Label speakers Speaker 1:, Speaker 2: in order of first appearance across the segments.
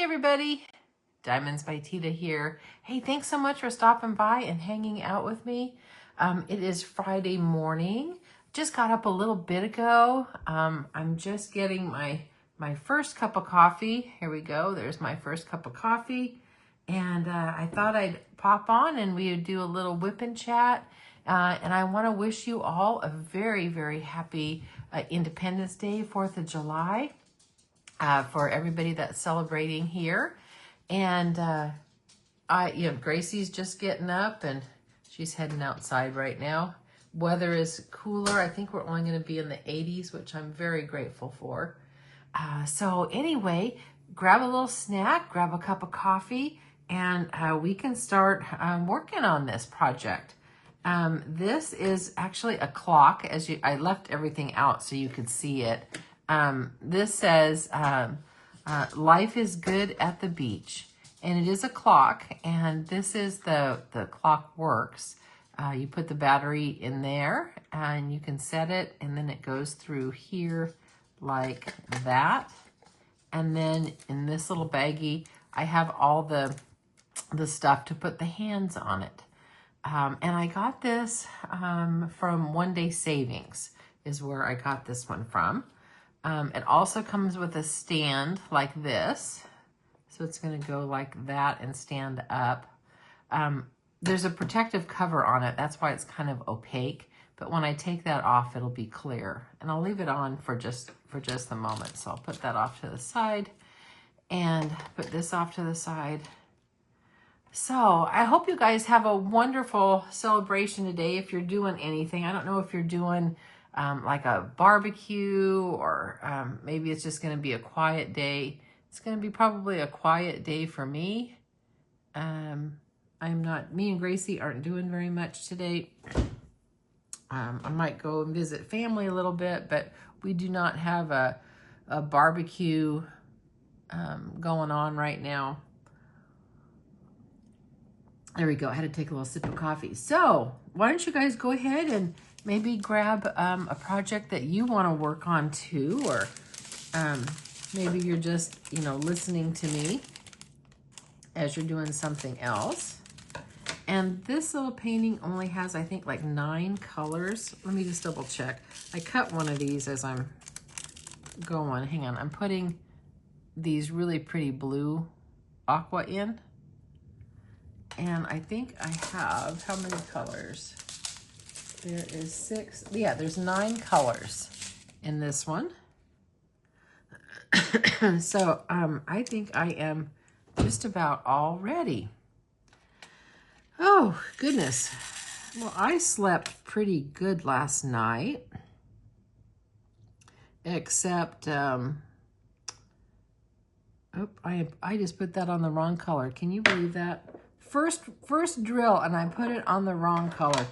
Speaker 1: everybody, Diamonds by Teeda here. Hey, thanks so much for stopping by and hanging out with me. It is Friday morning. Just got up a little bit ago. I'm just getting my first cup of coffee. Here we go. There's my first cup of coffee. And I thought I'd pop on and we would do a little WIP and chat. And I want to wish you all a very, very happy Independence Day, 4th of July. For everybody that's celebrating here. And Gracie's just getting up and she's heading outside right now. Weather is cooler. I think we're only going to be in the 80s, which I'm very grateful for. So anyway, grab a little snack, grab a cup of coffee, and we can start working on this project. This is actually a clock. I left everything out so you could see it. This says, life is good at the beach, and it is a clock, and this is the clock works. You put the battery in there and you can set it, and then it goes through here like that. And then in this little baggie, I have all the stuff to put the hands on it. And I got this from One Day Savings is where I got this one from. It also comes with a stand like this. So it's going to go like that and stand up. There's a protective cover on it. That's why it's kind of opaque. But when I take that off, it'll be clear. And I'll leave it on for just a moment. So I'll put that off to the side and put this off to the side. So I hope you guys have a wonderful celebration today if you're doing anything. I don't know if you're doing like a barbecue or maybe it's just going to be a quiet day. It's going to be probably a quiet day for me. Me and Gracie aren't doing very much today. I might go and visit family a little bit, but we do not have a barbecue going on right now. There we go. I had to take a little sip of coffee. So why don't you guys go ahead and maybe grab a project that you want to work on too, or maybe you're just, listening to me as you're doing something else. And this little painting only has, I think, like 9 colors. Let me just double check. I cut one of these as I'm going. Hang on. I'm putting these really pretty blue aqua in. And I think I have, how many colors? There is 6. Yeah, there's 9 colors in this one. So I think I am just about all ready. Oh, goodness. Well, I slept pretty good last night. Except, I just put that on the wrong color. Can you believe that? First drill, and I put it on the wrong color.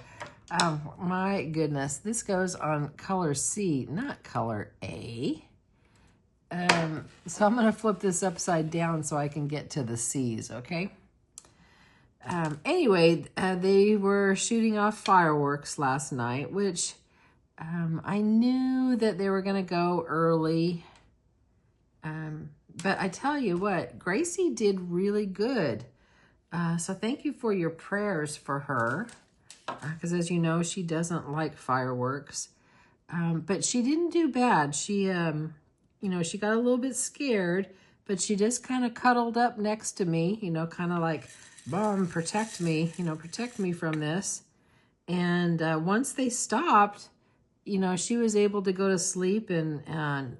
Speaker 1: Oh, my goodness. This goes on color C, not color A. So I'm going to flip this upside down so I can get to the C's, okay? Anyway, they were shooting off fireworks last night, which I knew that they were going to go early. But I tell you what, Gracie did really good. So thank you for your prayers for her. Because as you know, she doesn't like fireworks. But she didn't do bad. She, she got a little bit scared, but she just kind of cuddled up next to me, kind of like, Mom, protect me, protect me from this. And once they stopped, she was able to go to sleep and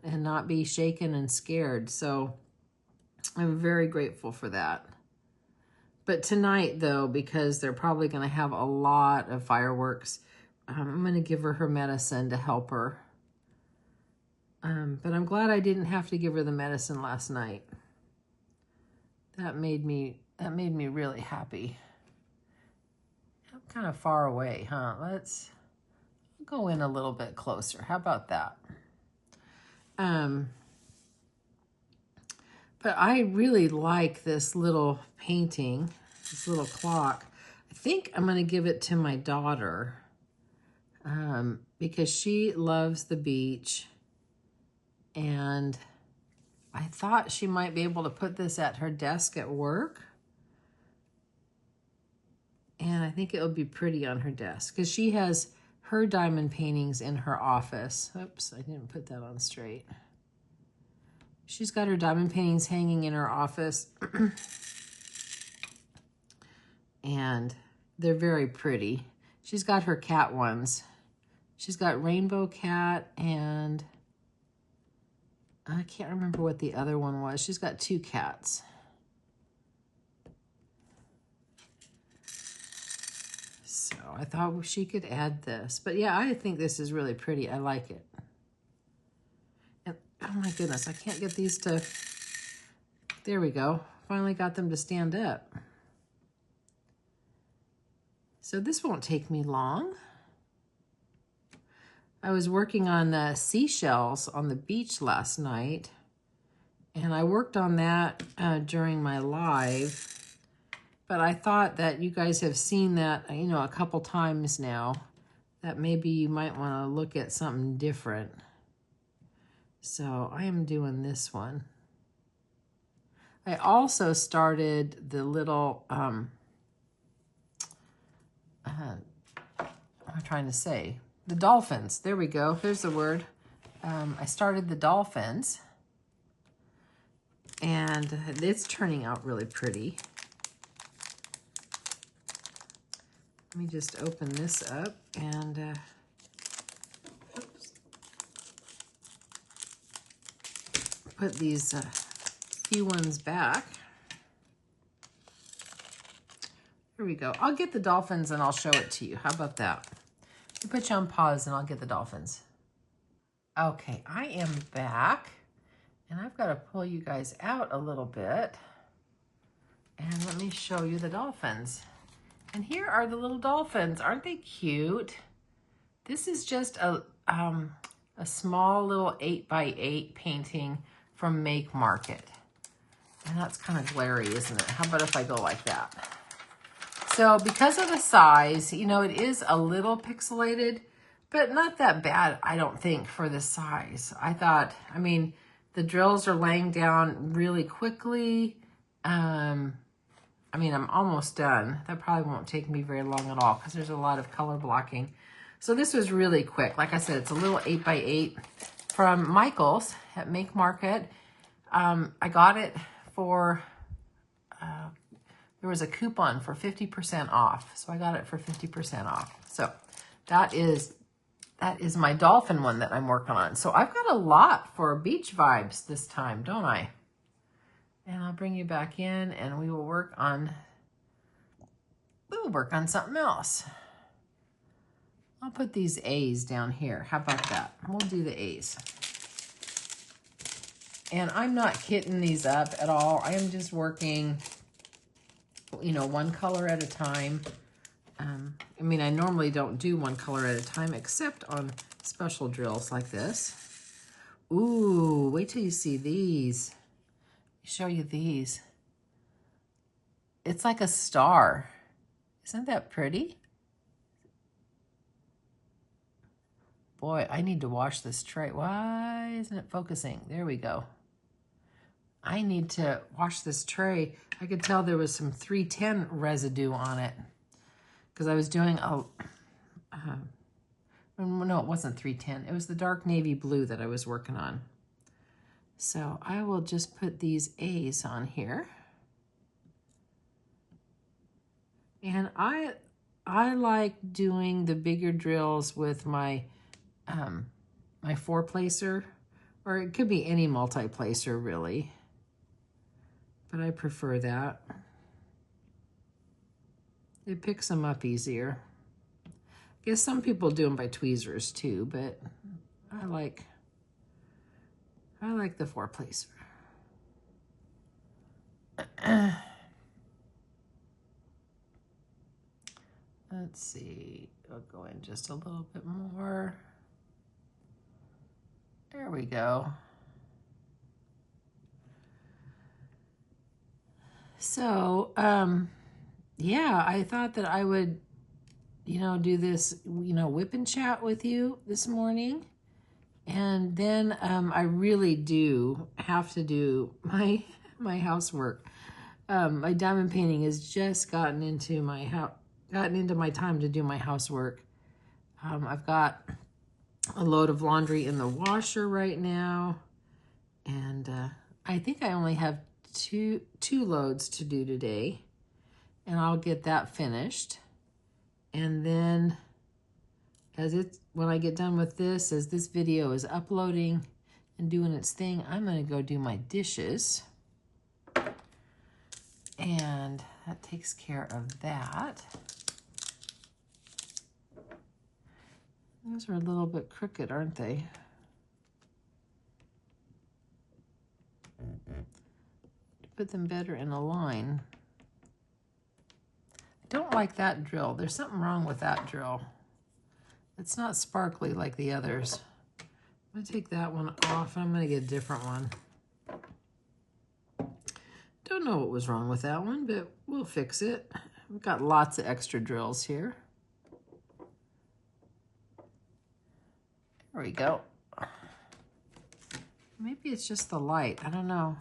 Speaker 1: not be shaken and scared. So I'm very grateful for that. But tonight, though, because they're probably going to have a lot of fireworks, I'm going to give her medicine to help her. But I'm glad I didn't have to give her the medicine last night. That made me really happy. I'm kind of far away, huh? Let's go in a little bit closer. How about that? But I really like this little painting, this little clock. I think I'm going to give it to my daughter because she loves the beach. And I thought she might be able to put this at her desk at work. And I think it would be pretty on her desk because she has her diamond paintings in her office. Oops, I didn't put that on straight. She's got her diamond paintings hanging in her office. And they're very pretty. She's got her cat ones. She's got Rainbow Cat and I can't remember what the other one was. She's got 2 cats. So I thought she could add this. But yeah, I think this is really pretty. I like it. And oh my goodness, I can't get these to... There we go. Finally got them to stand up. So this won't take me long. I was working on seashells on the beach last night, and I worked on that during my live, but I thought that you guys have seen that, you know, a couple times now, that maybe you might want to look at something different. So I am doing this one. I also started the little, what am I trying to say? The dolphins. There we go. There's the word. I started the dolphins. And it's turning out really pretty. Let me just open this up and put these few ones back. Here we go. I'll get the dolphins and I'll show it to you. How about that? You put you on pause and I'll get the dolphins. Okay, I am back and I've got to pull you guys out a little bit and let me show you the dolphins. And here are the little dolphins. Aren't they cute? This is just a small little 8x8 painting from Make Market. And that's kind of glary, isn't it? How about if I go like that? So because of the size, you know, it is a little pixelated, but not that bad, I don't think, for the size. I thought, I mean, the drills are laying down really quickly. I mean, I'm almost done. That probably won't take me very long at all because there's a lot of color blocking. So this was really quick. Like I said, it's a little 8x8 from Michael's at Make Market. I got it for... there was a coupon for 50% off. So I got it for 50% off. So that is my dolphin one that I'm working on. So I've got a lot for beach vibes this time, don't I? And I'll bring you back in and we will work on something else. I'll put these A's down here. How about that? We'll do the A's. And I'm not kitting these up at all. I am just working, you know, one color at a time. I mean, I normally don't do one color at a time except on special drills like this. Ooh, wait till you see these. Show you these. It's like a star. Isn't that pretty? Boy, I need to wash this tray. Why isn't it focusing? There we go. I need to wash this tray. I could tell there was some 310 residue on it because I was doing a, no, it wasn't 310. It was the dark navy blue that I was working on. So I will just put these A's on here. And I like doing the bigger drills with my my 4-placer, or it could be any multi-placer really, but I prefer that. It picks them up easier. I guess some people do them by tweezers too, but I like the 4-placer. Let's see, I'll go in just a little bit more. There we go. So, yeah, I thought that I would, you know, do this, you know, whip and chat with you this morning. And then I really do have to do my housework. My diamond painting has just gotten into my time to do my housework. I've got a load of laundry in the washer right now, and I think I only have two loads to do today, and I'll get that finished. And then when I get done with this, as this video is uploading and doing its thing, I'm going to go do my dishes. And that takes care of that. Those are a little bit crooked, aren't they? Put them better in a line. I don't like that drill. There's something wrong with that drill. It's not sparkly like the others. I'm going to take that one off. I'm going to get a different one. Don't know what was wrong with that one, but we'll fix it. We've got lots of extra drills here. There we go. Maybe it's just the light. I don't know.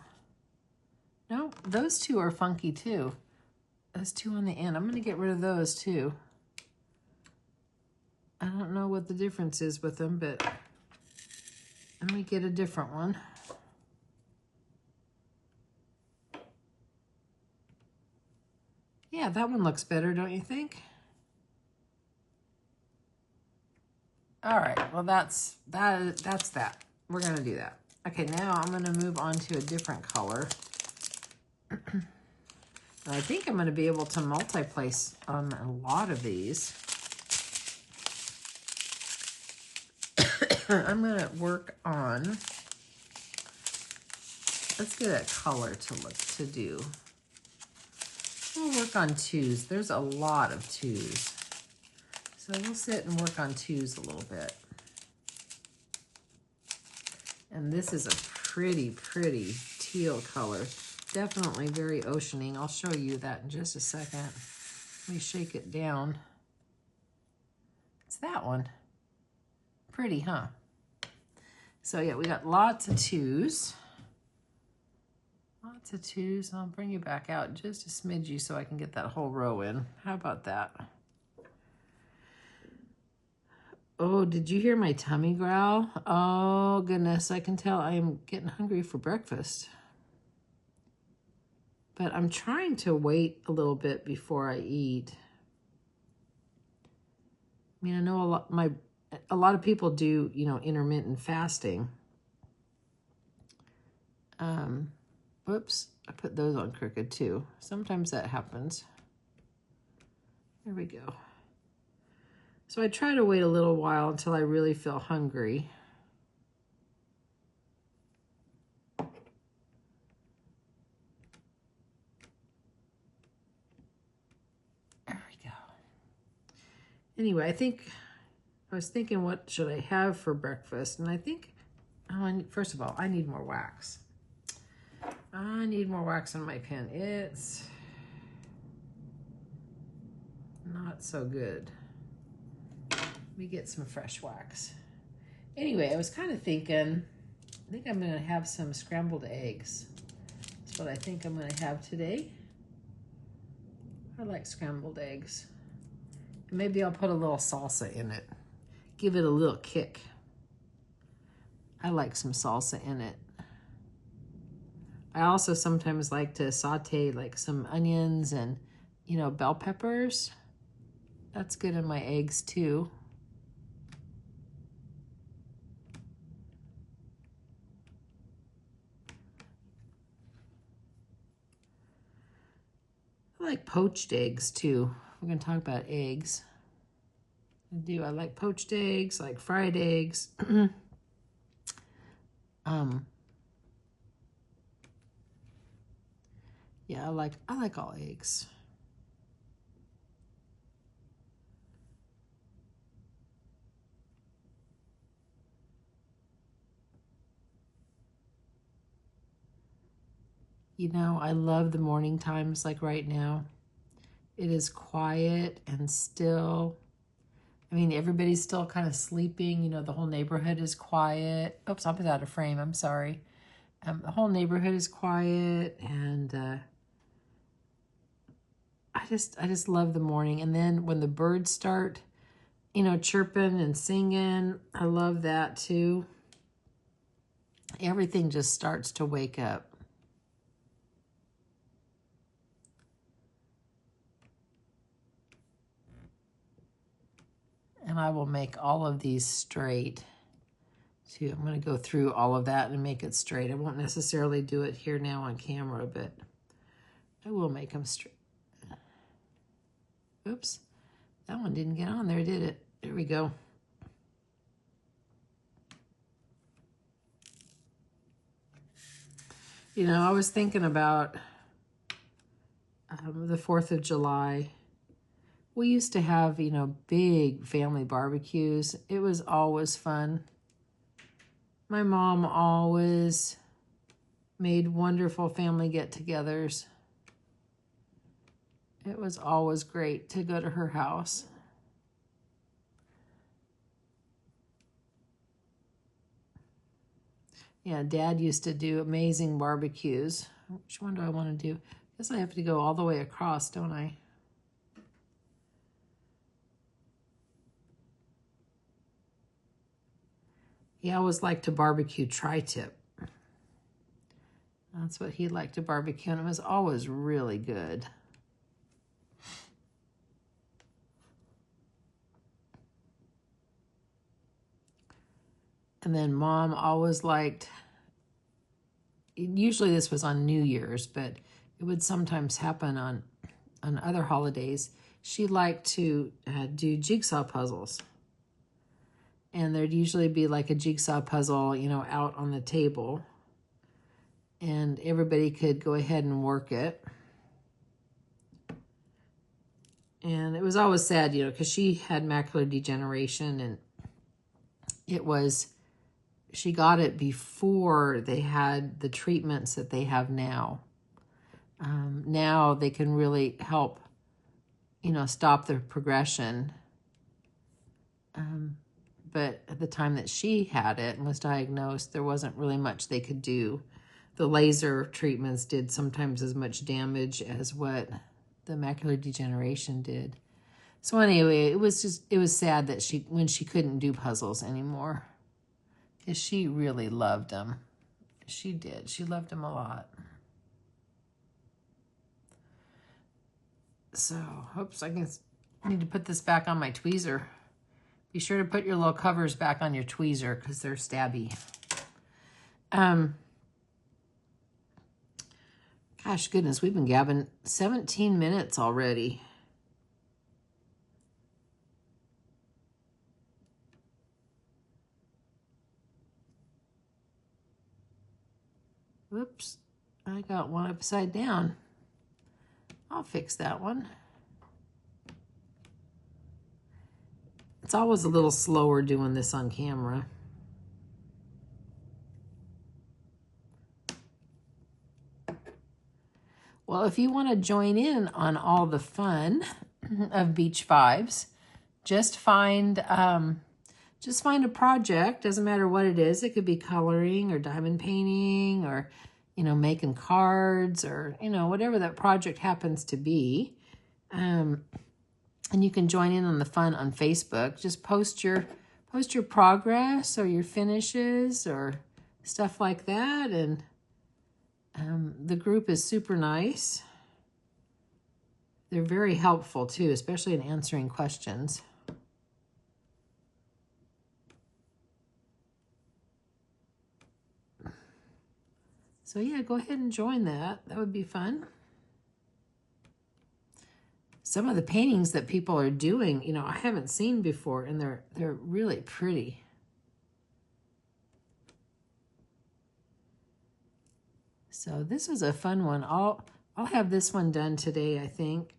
Speaker 1: No, those two are funky too. Those two on the end. I'm going to get rid of those too. I don't know what the difference is with them, but let me get a different one. Yeah, that one looks better, don't you think? All right, well that's that. We're gonna do that. Okay, now I'm gonna move on to a different color. I think I'm gonna be able to multi-place on a lot of these. I'm gonna work on, let's get a color to do. We'll work on twos. There's a lot of twos. So we'll sit and work on twos a little bit. And this is a pretty, pretty teal color. Definitely very oceaning. I'll show you that in just a second. Let me shake it down. It's that one. Pretty, huh? So yeah, we got lots of twos. Lots of twos. I'll bring you back out just a smidgy so I can get that whole row in. How about that? Oh, did you hear my tummy growl? Oh, goodness. I can tell I am getting hungry for breakfast. But I'm trying to wait a little bit before I eat. I mean, I know a lot of people do, you know, intermittent fasting. Whoops, I put those on crooked too. Sometimes that happens. There we go. So I try to wait a little while until I really feel hungry. There we go. Anyway, I was thinking, what should I have for breakfast? And I think, first of all, I need more wax. I need more wax on my pen. It's not so good. Let me get some fresh wax. Anyway, I was kind of thinking, I think I'm gonna have some scrambled eggs. That's what I think I'm gonna have today. I like scrambled eggs. And maybe I'll put a little salsa in it. Give it a little kick. I like some salsa in it. I also sometimes like to saute like some onions and, you know, bell peppers. That's good in my eggs too. I like poached eggs too. We're gonna talk about eggs. I like poached eggs, I like fried eggs. Yeah, I like all eggs. You know, I love the morning times like right now. It is quiet and still. I mean, everybody's still kind of sleeping. You know, the whole neighborhood is quiet. Oops, I'm out of frame. I'm sorry. The whole neighborhood is quiet, and I just love the morning. And then when the birds start, you know, chirping and singing, I love that too. Everything just starts to wake up. And I will make all of these straight too. I'm going to go through all of that and make it straight. I won't necessarily do it here now on camera, but I will make them straight. Oops, that one didn't get on there, did it? There we go. You know, I was thinking about the 4th of July. We used to have, you know, big family barbecues. It was always fun. My mom always made wonderful family get-togethers. It was always great to go to her house. Yeah, Dad used to do amazing barbecues. Which one do I want to do? I guess I have to go all the way across, don't I? He always liked to barbecue tri-tip. That's what he liked to barbecue, and it was always really good. And then Mom always liked, usually this was on New Year's, but it would sometimes happen on other holidays. She liked to do jigsaw puzzles. And there'd usually be like a jigsaw puzzle, you know, out on the table. And everybody could go ahead and work it. And it was always sad, you know, because she had macular degeneration, and she got it before they had the treatments that they have now. Now they can really help, you know, stop the progression. But at the time that she had it and was diagnosed, there wasn't really much they could do. The laser treatments did sometimes as much damage as what the macular degeneration did. So anyway, it was sad that when she couldn't do puzzles anymore. Because she really loved them. She did. She loved them a lot. So, oops, I need to put this back on my tweezer. Be sure to put your little covers back on your tweezer because they're stabby. Gosh, goodness, we've been gabbing 17 minutes already. Whoops, I got one upside down. I'll fix that one. It's always a little slower doing this on camera. Well, if you want to join in on all the fun of Beach Vibes, just find a project. Doesn't matter what it is. It could be coloring or diamond painting or, you know, making cards or, you know, whatever that project happens to be. And you can join in on the fun on Facebook. Just post your progress or your finishes or stuff like that. And the group is super nice. They're very helpful too, especially in answering questions. So yeah, go ahead and join that. That would be fun. Some of the paintings that people are doing, you know, I haven't seen before, and they're really pretty. So this is a fun one. I'll have this one done today, I think.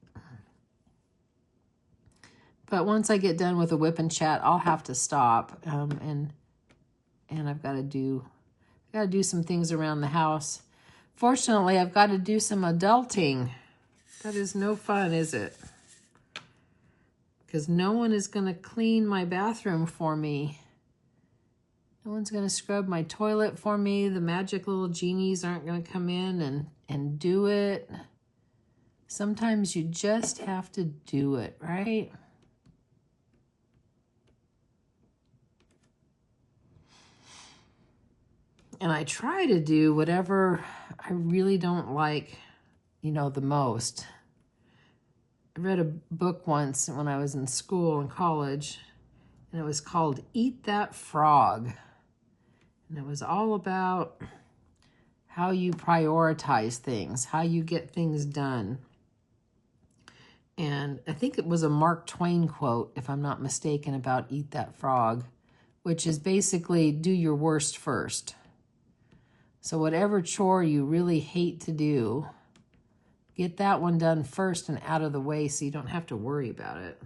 Speaker 1: But once I get done with the WIP and chat, I'll have to stop, and I've got to do some things around the house. Fortunately, I've got to do some adulting. That is no fun, is it? because no one is going to clean my bathroom for me. No one's going to scrub my toilet for me. The magic little genies aren't going to come in and do it. Sometimes you just have to do it, right? And I try to do whatever I really don't like, you know, the most. I read a book once when I was in school and college, and it was called Eat That Frog. And it was all about how you prioritize things, how you get things done. And I think it was a Mark Twain quote, if I'm not mistaken, about Eat That Frog, which is basically do your worst first. So whatever chore you really hate to do, get that one done first and out of the way so you don't have to worry about it.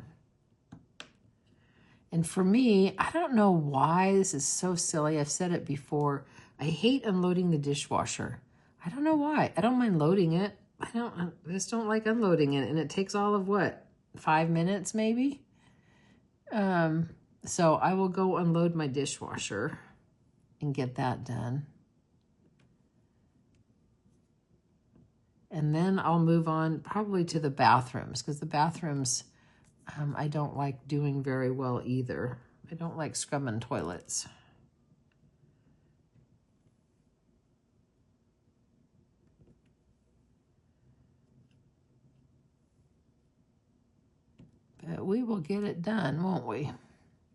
Speaker 1: And for me, I don't know why this is so silly. I've said it before. I hate unloading the dishwasher. I don't know why. I don't mind loading it. I just don't like unloading it. And it takes all of what? 5 minutes maybe? So I will go unload my dishwasher and get that done. And then I'll move on probably to the bathrooms, because the bathrooms I don't like doing very well either. I don't like scrubbing toilets. But we will get it done, won't we?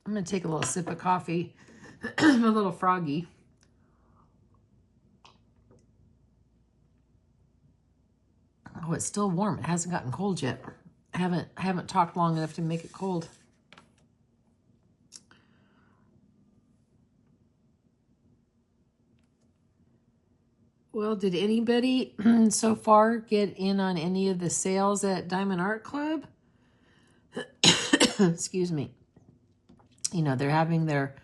Speaker 1: I'm going to take a little sip of coffee. I'm a little froggy. Oh, it's still warm. It hasn't gotten cold yet. I haven't talked long enough to make it cold. Well, did anybody so far get in on any of the sales at Diamond Art Club? Excuse me. You know, they're having their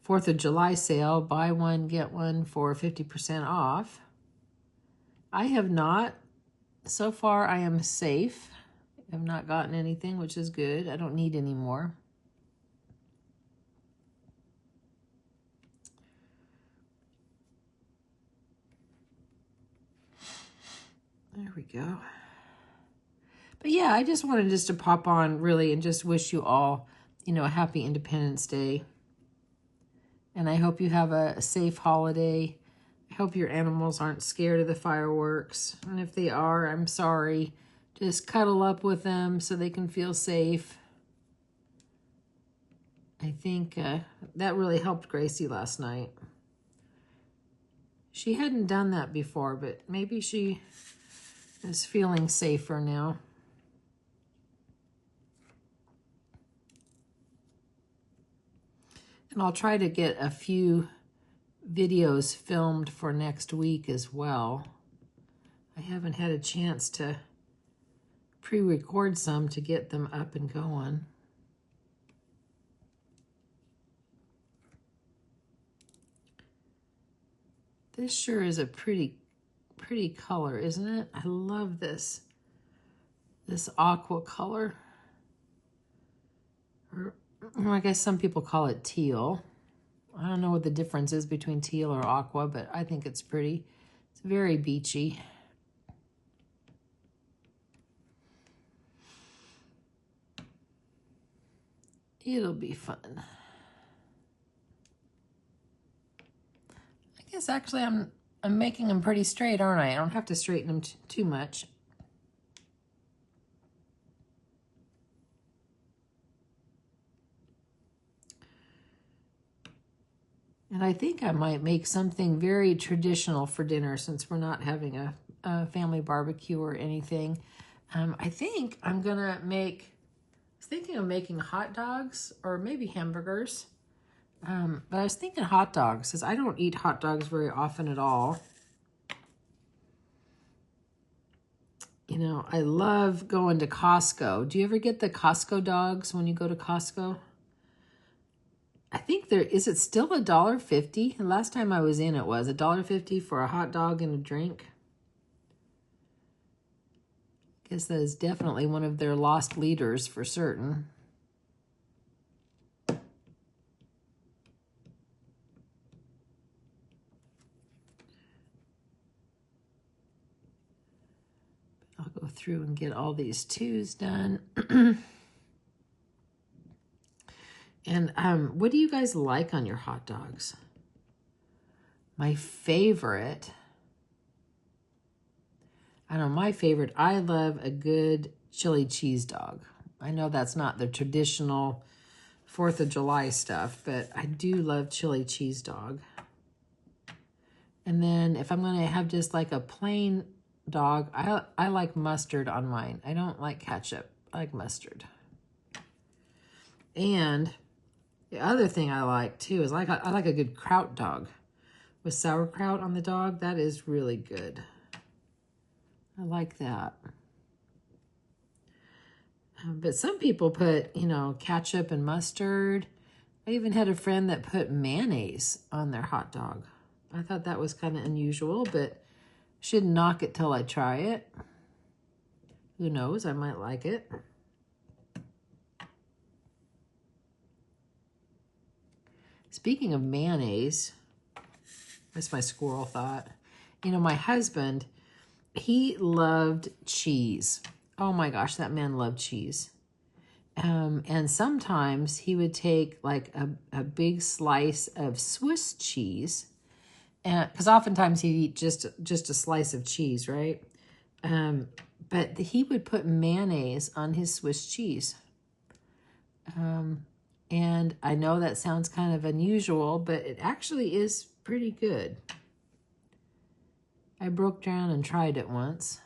Speaker 1: 4th of July sale. Buy one, get one for 50% off. I have not. So far, I am safe. I have not gotten anything, which is good. I don't need any more. There we go. But yeah, I just wanted to pop on really and just wish you all, you know, a happy Independence Day. And I hope you have a safe holiday. I hope your animals aren't scared of the fireworks. And if they are, I'm sorry. Just cuddle up with them so they can feel safe. I think that really helped Gracie last night. She hadn't done that before, but maybe she is feeling safer now. And I'll try to get a few videos filmed for next week as well. I haven't had a chance to pre-record some to get them up and going. This sure is a pretty color, isn't it? I love this aqua color. Or I guess some people call it teal. I don't know what the difference is between teal or aqua, but I think it's pretty. It's very beachy. It'll be fun. I guess actually I'm making them pretty straight, aren't I? I don't have to straighten them too much. And I think I might make something very traditional for dinner since we're not having a family barbecue or anything. I think I'm gonna I was thinking of making hot dogs or maybe hamburgers. But I was thinking hot dogs because I don't eat hot dogs very often at all. You know, I love going to Costco. Do you ever get the Costco dogs when you go to Costco? I think is it still $1.50? The last time I was in, it was $1.50 for a hot dog and a drink. I guess that is definitely one of their lost leaders for certain. Go through and get all these 2s done. And what do you guys like on your hot dogs? My favorite, I don't know, my favorite, I love a good chili cheese dog. I know that's not the traditional 4th of July stuff, but I do love chili cheese dog. And then if I'm gonna have just like a plain dog, I like mustard on mine. I don't like ketchup, I like mustard. And the other thing I like too is I like a good kraut dog with sauerkraut on the dog. That is really good. I like that. But some people put, you know, ketchup and mustard. I even had a friend that put mayonnaise on their hot dog. I thought that was kind of unusual, but shouldn't knock it till I try it. Who knows? I might like it. Speaking of mayonnaise, that's my squirrel thought. You know, my husband, he loved cheese. Oh my gosh, that man loved cheese. And sometimes he would take like a big slice of Swiss cheese, and because oftentimes he'd eat just a slice of cheese, right? But he would put mayonnaise on his Swiss cheese. And I know that sounds kind of unusual, but it actually is pretty good. I broke down and tried it once.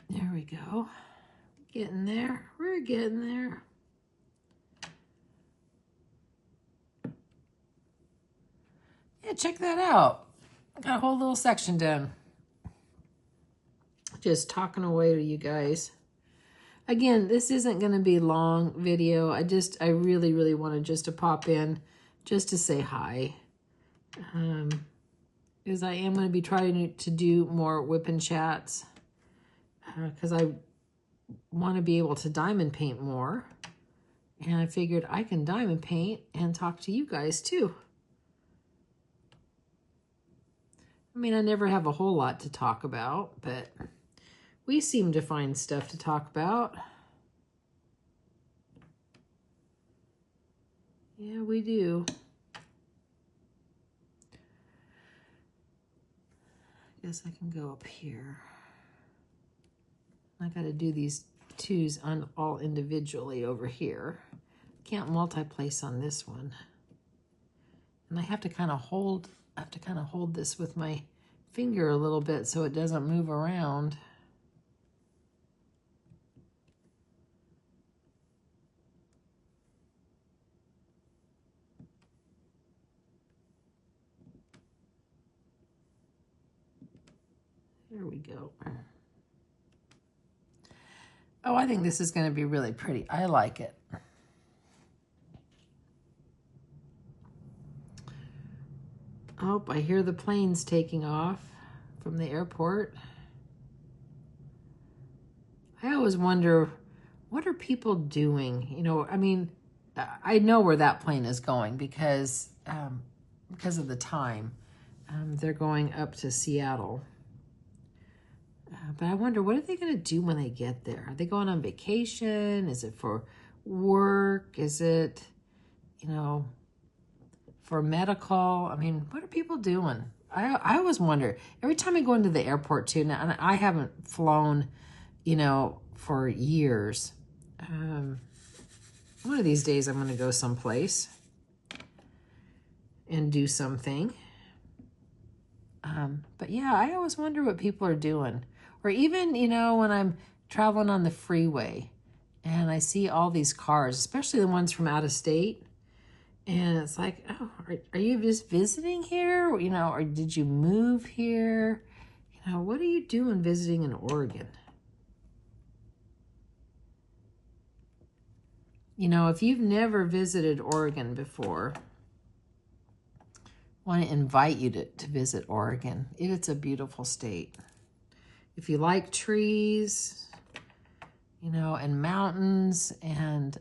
Speaker 1: There we go. Getting there. We're getting there. Yeah, check that out. Got a whole little section done. Just talking away to you guys. Again, this isn't going to be a long video. I really, really wanted just to pop in just to say hi. Because I am going to be trying to do more WIP and chats. Because I want to be able to diamond paint more. And I figured I can diamond paint and talk to you guys too. I mean, I never have a whole lot to talk about, but we seem to find stuff to talk about. Yeah, we do. Guess I can go up here. I got to do these 2s all individually over here. Can't multi-place on this one. And I have to kind of hold this with my finger a little bit so it doesn't move around. There we go. Oh, I think this is going to be really pretty. I like it. Oh, I hear the planes taking off from the airport. I always wonder, what are people doing? You know, I mean, I know where that plane is going because of the time. They're going up to Seattle. But I wonder, what are they going to do when they get there? Are they going on vacation? Is it for work? Is it, you know, for medical? I mean, what are people doing? I always wonder. Every time I go into the airport too, and I haven't flown, you know, for years. One of these days I'm going to go someplace and do something. But yeah, I always wonder what people are doing. Or even, you know, when I'm traveling on the freeway and I see all these cars, especially the ones from out of state. And it's like, oh, are you just visiting here? You know, or did you move here? You know, what are you doing visiting in Oregon? You know, if you've never visited Oregon before, I want to invite you to visit Oregon. It's a beautiful state. If you like trees, you know, and mountains and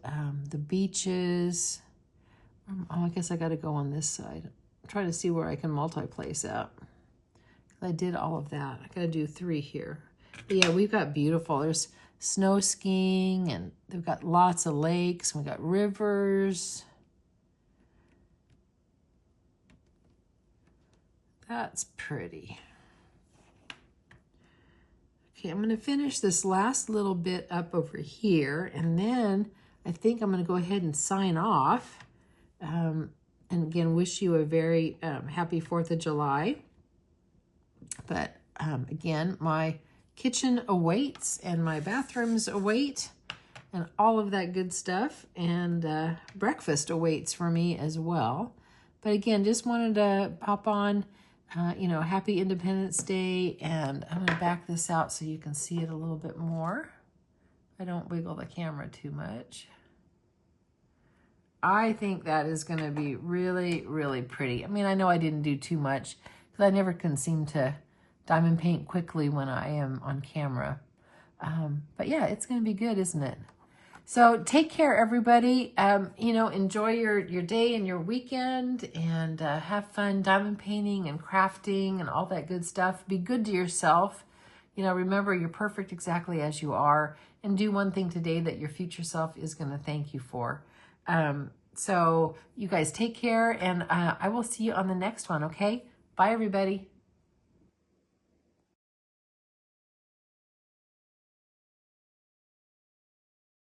Speaker 1: the beaches. Oh, I guess I got to go on this side. Try to see where I can multi-place out. I did all of that. I got to do 3 here. But yeah, we've got beautiful. There's snow skiing, and they've got lots of lakes. We've got rivers. That's pretty. Okay, I'm going to finish this last little bit up over here, and then I think I'm going to go ahead and sign off. And again, wish you a very happy 4th of July. But again, my kitchen awaits, and my bathrooms await, and all of that good stuff, and breakfast awaits for me as well. But again, just wanted to pop on, you know, happy Independence Day, and I'm going to back this out so you can see it a little bit more. I don't wiggle the camera too much. I think that is going to be really, really pretty. I mean, I know I didn't do too much because I never can seem to diamond paint quickly when I am on camera. But yeah, it's going to be good, isn't it? So take care, everybody. You know, enjoy your day and your weekend, and have fun diamond painting and crafting and all that good stuff. Be good to yourself. You know, remember, you're perfect exactly as you are, and do one thing today that your future self is going to thank you for. So you guys take care, and I will see you on the next one, okay? Bye, everybody.